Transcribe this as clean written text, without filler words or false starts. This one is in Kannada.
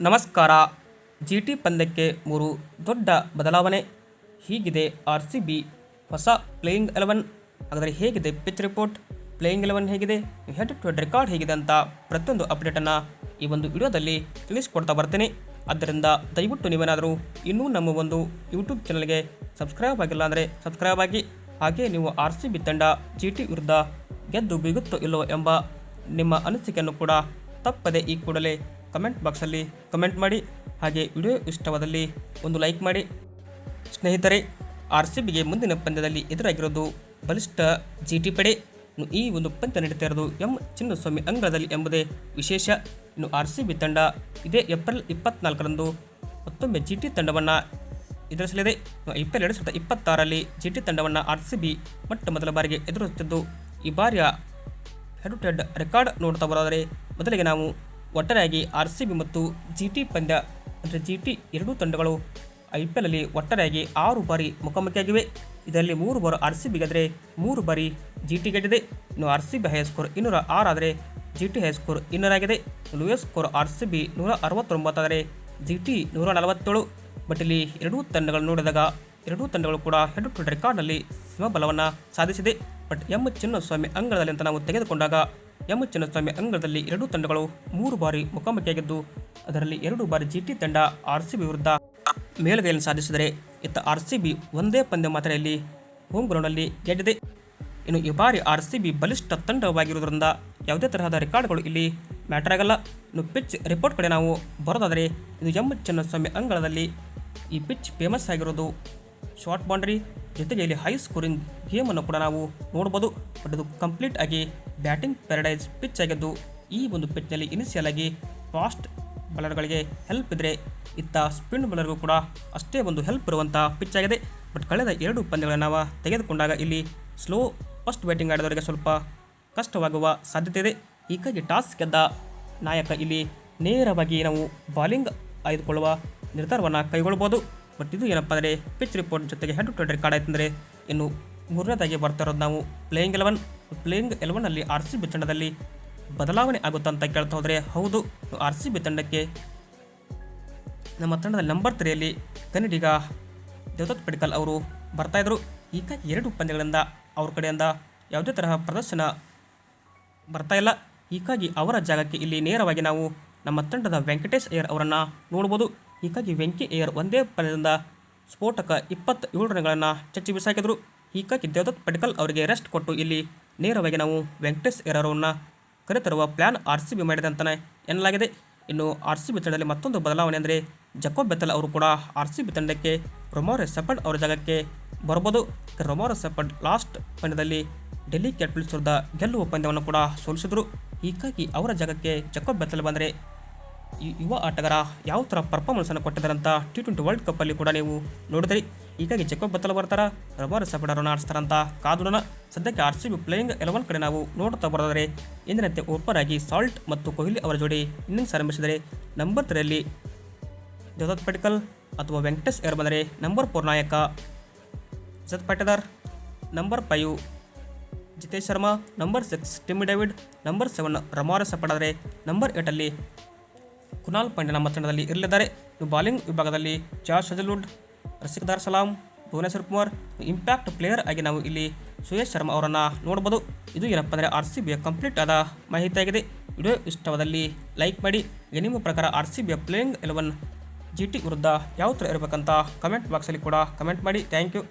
ನಮಸ್ಕಾರ. ಜಿಟಿ ಪಂದ್ಯಕ್ಕೆ 3 ದೊಡ್ಡ ಬದಲಾವಣೆ. ಹೀಗಿದೆ RCB ಹೊಸ ಪ್ಲೇಯಿಂಗ್ 11. ಹಾಗಾದರೆ ಹೇಗಿದೆ ಪಿಚ್ ರಿಪೋರ್ಟ್, ಪ್ಲೇಯಿಂಗ್ 11 ಹೇಗಿದೆ, ಹೆಡ್ ಟು ಹೆಡ್ ರೆಕಾರ್ಡ್ ಹೇಗಿದೆ ಅಂತ ಪ್ರತಿಯೊಂದು ಅಪ್ಡೇಟನ್ನು ಈ ಒಂದು ವಿಡಿಯೋದಲ್ಲಿ ತಿಳಿಸ್ಕೊಡ್ತಾ ಬರ್ತೀನಿ. ಆದ್ದರಿಂದ ದಯವಿಟ್ಟು ನೀವೇನಾದರೂ ಇನ್ನೂ ನಮ್ಮ ಒಂದು ಯೂಟ್ಯೂಬ್ ಚಾನಲ್ಗೆ ಸಬ್ಸ್ಕ್ರೈಬ್ ಆಗಿಲ್ಲ ಅಂದರೆ ಸಬ್ಸ್ಕ್ರೈಬ್ ಆಗಿ. ಹಾಗೆ ನೀವು RCB ತಂಡ GT ವಿರುದ್ಧ ಗೆದ್ದು ಬೀಗುತ್ತೋ ಇಲ್ಲೋ ಎಂಬ ನಿಮ್ಮ ಅನಿಸಿಕೆಯನ್ನು ಕೂಡ ತಪ್ಪದೆ ಈ ಕೂಡಲೇ ಕಮೆಂಟ್ ಬಾಕ್ಸಲ್ಲಿ ಕಮೆಂಟ್ ಮಾಡಿ. ಹಾಗೆ ವಿಡಿಯೋ ಇಷ್ಟವಾದಲ್ಲಿ ಒಂದು ಲೈಕ್ ಮಾಡಿ. ಸ್ನೇಹಿತರೆ, RCBಗೆ ಮುಂದಿನ ಪಂದ್ಯದಲ್ಲಿ ಎದುರಾಗಿರೋದು ಬಲಿಷ್ಠ GT ಪಡೆ. ಈ ಒಂದು ಪಂದ್ಯ ನಡೀತಾ ಇರೋದು ಎಂ ಚಿನ್ನಸ್ವಾಮಿ ಅಂಗಳದಲ್ಲಿ ಎಂಬುದೇ ವಿಶೇಷ. ಇನ್ನು RCB ತಂಡ ಇದೇ ಏಪ್ರಿಲ್ 24ರಂದು ಮತ್ತೊಮ್ಮೆ GT ತಂಡವನ್ನು ಎದುರಿಸಲಿದೆ. IPL 2026ರಲ್ಲಿ GT ತಂಡವನ್ನು RCB ಮೊದಲ ಬಾರಿಗೆ ಎದುರಿಸುತ್ತಿದ್ದು, ಈ ಬಾರಿಯ ಹೆಡ್ ಟು ಹೆಡ್ ರೆಕಾರ್ಡ್ ನೋಡ್ತಾ ಬರೋದರೆ ಮೊದಲಿಗೆ ನಾವು ಒಟ್ಟಾರೆಯಾಗಿ RCB ಮತ್ತು GT ಪಂದ್ಯ ಅಂದರೆ GT ಎರಡೂ ತಂಡಗಳು IPL ಅಲ್ಲಿ ಒಟ್ಟಾರೆಯಾಗಿ 6 ಬಾರಿ ಮುಖಾಮುಖಿಯಾಗಿವೆ. ಇದರಲ್ಲಿ 3 ಬಾರಿ RCB ಗೆದ್ದರೆ 3 ಬಾರಿ GT ಗೆದ್ದಿದೆ. ಇನ್ನು RCB ಹೈ ಸ್ಕೋರ್ 206 ಆದರೆ GT ಹೈ ಸ್ಕೋರ್ 200 ಆಗಿದೆ. ಲೋಯೆಸ್ಟ್ ಸ್ಕೋರ್ RCB 169 ಆದರೆ GT 147. ಬಟ್ ಇಲ್ಲಿ ಎರಡೂ ತಂಡಗಳು ನೋಡಿದಾಗ ಎರಡೂ ತಂಡಗಳು ಕೂಡ ಹೆಡ್ ಟು ಹೆಡ್ ರೆಕಾರ್ಡ್ನಲ್ಲಿ ಸಮಬಲವನ್ನು ಸಾಧಿಸಿದೆ. ಬಟ್ ಎಂ ಚಿನ್ನಸ್ವಾಮಿ ಅಂಗಳದಲ್ಲಿ ಅಂತ ನಾವು ತೆಗೆದುಕೊಂಡಾಗ ಎಂ ಚಿನ್ನಸ್ವಾಮಿ ಅಂಗಳದಲ್ಲಿ ಎರಡೂ ತಂಡಗಳು 3 ಬಾರಿ ಮುಖಾಮುಖಿಯಾಗಿದ್ದು, ಅದರಲ್ಲಿ 2 ಬಾರಿ GT ತಂಡ RCB ವಿರುದ್ಧ ಮೇಲುಗೈಯನ್ನು ಸಾಧಿಸಿದರೆ ಇತ್ತ RCB ಒಂದೇ ಪಂದ್ಯ ಮಾತ್ರ ಇಲ್ಲಿ ಹೋಮ್ ಗ್ರೌಂಡಲ್ಲಿ ಗೆದ್ದಿದೆ. ಇನ್ನು ಈ ಬಾರಿ RCB ಬಲಿಷ್ಠ ತಂಡವಾಗಿರುವುದರಿಂದ ಯಾವುದೇ ತರಹದ ರೆಕಾರ್ಡ್ಗಳು ಇಲ್ಲಿ ಮ್ಯಾಟರ್ ಆಗಲ್ಲ. ಇನ್ನು ಪಿಚ್ ರಿಪೋರ್ಟ್ ಕಡೆ ನಾವು ಬರೋದಾದರೆ ಇದು ಎಂ ಚಿನ್ನಸ್ವಾಮಿ ಅಂಗಳದಲ್ಲಿ ಈ ಪಿಚ್ ಫೇಮಸ್ ಆಗಿರೋದು ಶಾರ್ಟ್ ಬೌಂಡ್ರಿ ಜೊತೆಗೆ ಇಲ್ಲಿ ಹೈ ಸ್ಕೋರಿಂಗ್ ಗೇಮನ್ನು ಕೂಡ ನಾವು ನೋಡ್ಬೋದು. ಬಟ್ ಇದು ಕಂಪ್ಲೀಟ್ ಆಗಿ ಬ್ಯಾಟಿಂಗ್ ಪ್ಯಾರಡೈಸ್ ಪಿಚ್ ಆಗಿದ್ದು, ಈ ಒಂದು ಪಿಚ್ನಲ್ಲಿ ಇನಿಷಿಯಲ್ ಆಗಿ ಫಾಸ್ಟ್ ಬೌಲರ್ಗಳಿಗೆ ಹೆಲ್ಪ್ ಇದ್ದರೆ ಇತ್ತ ಸ್ಪಿನ್ ಬೌಲರ್ಗೂ ಕೂಡ ಅಷ್ಟೇ ಒಂದು ಹೆಲ್ಪ್ ಇರುವಂಥ ಪಿಚ್ ಆಗಿದೆ. ಬಟ್ ಕಳೆದ 2 ಪಂದ್ಯಗಳನ್ನು ನಾವು ತೆಗೆದುಕೊಂಡಾಗ ಇಲ್ಲಿ ಸ್ಲೋ ಫಸ್ಟ್ ಬ್ಯಾಟಿಂಗ್ ಆಡಿದವರಿಗೆ ಸ್ವಲ್ಪ ಕಷ್ಟವಾಗುವ ಸಾಧ್ಯತೆ ಇದೆ. ಹೀಗಾಗಿ ಟಾಸ್ ಗೆದ್ದ ನಾಯಕ ಇಲ್ಲಿ ನೇರವಾಗಿ ನಾವು ಬಾಲಿಂಗ್ ಆಯ್ದುಕೊಳ್ಳುವ ನಿರ್ಧಾರವನ್ನು ಕೈಗೊಳ್ಬೋದು. ಬಟ್ ಇದು ಏನಪ್ಪ ಅಂದರೆ ಪಿಚ್ ರಿಪೋರ್ಟ್ ಜೊತೆಗೆ ಹೆಡ್ ಟು ಹೆಡ್ ರೆಕಾರ್ಡ್ ಆಯ್ತಂದರೆ ಇನ್ನು ಮೂರನೇದಾಗಿ ಬರ್ತಾ ಇರೋದು ನಾವು ಪ್ಲೇಯಿಂಗ್ 11. ಪ್ಲೇಯಿಂಗ್ 11ನಲ್ಲಿ RCB ತಂಡದಲ್ಲಿ ಬದಲಾವಣೆ ಆಗುತ್ತಾ ಅಂತ ಕೇಳ್ತಾ ಹೋದರೆ ಹೌದು. RCB ತಂಡಕ್ಕೆ ನಮ್ಮ ತಂಡದ ನಂಬರ್ 3ಯಲ್ಲಿ ಕನ್ನಡಿಗ ದೇವದತ್ ಪಡಿಕ್ಕಲ್ ಅವರು ಬರ್ತಾಯಿದ್ರು. ಹೀಗಾಗಿ 2 ಪಂದ್ಯಗಳಿಂದ ಅವ್ರ ಕಡೆಯಿಂದ ಯಾವುದೇ ತರಹ ಪ್ರದರ್ಶನ ಬರ್ತಾಯಿಲ್ಲ. ಹೀಗಾಗಿ ಅವರ ಜಾಗಕ್ಕೆ ಇಲ್ಲಿ ನೇರವಾಗಿ ನಾವು ನಮ್ಮ ತಂಡದ ವೆಂಕಟೇಶ್ ಅಯ್ಯರ್ ಅವರನ್ನು ನೋಡ್ಬೋದು. ಹೀಗಾಗಿ ವೆಂಕಿ ಅಯ್ಯರ್ ಒಂದೇ ಪಂದ್ಯದಿಂದ ಸ್ಫೋಟಕ 27 ರನ್ಗಳನ್ನು ಚಚ್ಚಿ ಬಿಸಾಕಿದ್ರು. ಹೀಗಾಗಿ ದೇವದತ್ ಪಡಿಕ್ಕಲ್ ಅವರಿಗೆ ರೆಸ್ಟ್ ಕೊಟ್ಟು ಇಲ್ಲಿ ನೇರವಾಗಿ ನಾವು ವೆಂಕಟೇಶ್ ಅಯ್ಯರ್ ಅವರನ್ನು ಕರೆತರುವ ಪ್ಲ್ಯಾನ್ RCB ಮಾಡಿದೆ ಅಂತಲೇ ಎನ್ನಲಾಗಿದೆ. ಇನ್ನು RCB ತಂಡದಲ್ಲಿ ಮತ್ತೊಂದು ಬದಲಾವಣೆ ಅಂದರೆ ಜಕೋಬ್ ಬೆಥೆಲ್ ಅವರು ಕೂಡ RCB ತಂಡಕ್ಕೆ ರೊಮಾರಿಯೋ ಶೆಪರ್ಡ್ ಅವರ ಜಾಗಕ್ಕೆ ಬರ್ಬೋದು. ರೊಮಾರಿಯೋ ಶೆಪರ್ಡ್ ಲಾಸ್ಟ್ ಪಂದ್ಯದಲ್ಲಿ ಡೆಲ್ಲಿ ಕ್ಯಾಪಿಟಲ್ಸ್ ವಿರುದ್ಧ ಗೆಲ್ಲುವ ಪಂದ್ಯವನ್ನು ಕೂಡ ಸೋಲಿಸಿದ್ರು. ಹೀಗಾಗಿ ಅವರ ಜಾಗಕ್ಕೆ ಜಕೋಬ್ ಬೆಥೆಲ್ ಬಂದರೆ ಈ ಯುವ ಆಟಗಾರ ಯಾವ ಥರ ಪರ್ಫಾರ್ಮೆನ್ಸನ್ನು ಕೊಟ್ಟಿದ್ದಾರೆ ಅಂತ T20 ವರ್ಲ್ಡ್ ಕಪ್ಪಲ್ಲಿ ಕೂಡ ನೀವು ನೋಡಿದ್ರಿ. ಹೀಗಾಗಿ ಜಕೋಬ್ ಬೆಥೆಲ್ ಬರ್ತಾರ, ರೊಮಾರಿಯೋ ಶೆಪರ್ಡ್ ಅವರನ್ನು ಆಡಿಸ್ತಾರಂತ ಕಾದೋಣ. ಸದ್ಯಕ್ಕೆ RCB ಪ್ಲೇಯಿಂಗ್ 11 ಕಡೆ ನಾವು ನೋಡ್ತಾ ಬರೋದಾದರೆ ಎಂದಿನಂತೆ ಓಪನ್ ಆಗಿ ಸಾಲ್ಟ್ ಮತ್ತು ಕೊಹ್ಲಿ ಅವರ ಜೋಡಿ ಇನ್ನಿಂಗ್ಸ್ ಆರಂಭಿಸಿದರೆ ನಂಬರ್ 3ರಲ್ಲಿ ದೇವದತ್ ಪಡಿಕ್ಕಲ್ ಅಥವಾ ವೆಂಕಟೇಶ್ ಅಯ್ಯರ್ ಬಂದರೆ ನಂಬರ್ 4 ನಾಯಕ Rajat Patidar, number 5 Jitesh Sharma, number 6 Tim David, number 7 Romario Shepherd ಆದರೆ ನಂಬರ್ 8ರಲ್ಲಿ ಕುನಾಲ್ ಪಾಂಡ್ಯ ನಮ್ಮ ತಂಡದಲ್ಲಿ ಇರಲಿದ್ದಾರೆ. ಬಾಲಿಂಗ್ ವಿಭಾಗದಲ್ಲಿ George Hazlewood, Rasikh Dar Salam, Bhuvneshwar Kumar, impact player ಆಗಿ ನಾವು ಇಲ್ಲಿ ಸುಯೇಶ್ ಶರ್ಮಾ ಅವರನ್ನು ನೋಡ್ಬೋದು. ಇದು ಏನಪ್ಪ ಅಂದರೆ RCBಯ ಕಂಪ್ಲೀಟ್ ಆದ ಮಾಹಿತಿಯಾಗಿದೆ. ವಿಡಿಯೋ ಇಷ್ಟವಾದಲ್ಲಿ ಲೈಕ್ ಮಾಡಿ. ನಿಮ್ಮ ಪ್ರಕಾರ RCBಯ ಪ್ಲೇಯಿಂಗ್ 11 GT ವಿರುದ್ಧ ಯಾವ ಥರ ಇರಬೇಕಂತ ಕಮೆಂಟ್ ಬಾಕ್ಸಲ್ಲಿ ಕೂಡ ಕಮೆಂಟ್ ಮಾಡಿ. Thank you.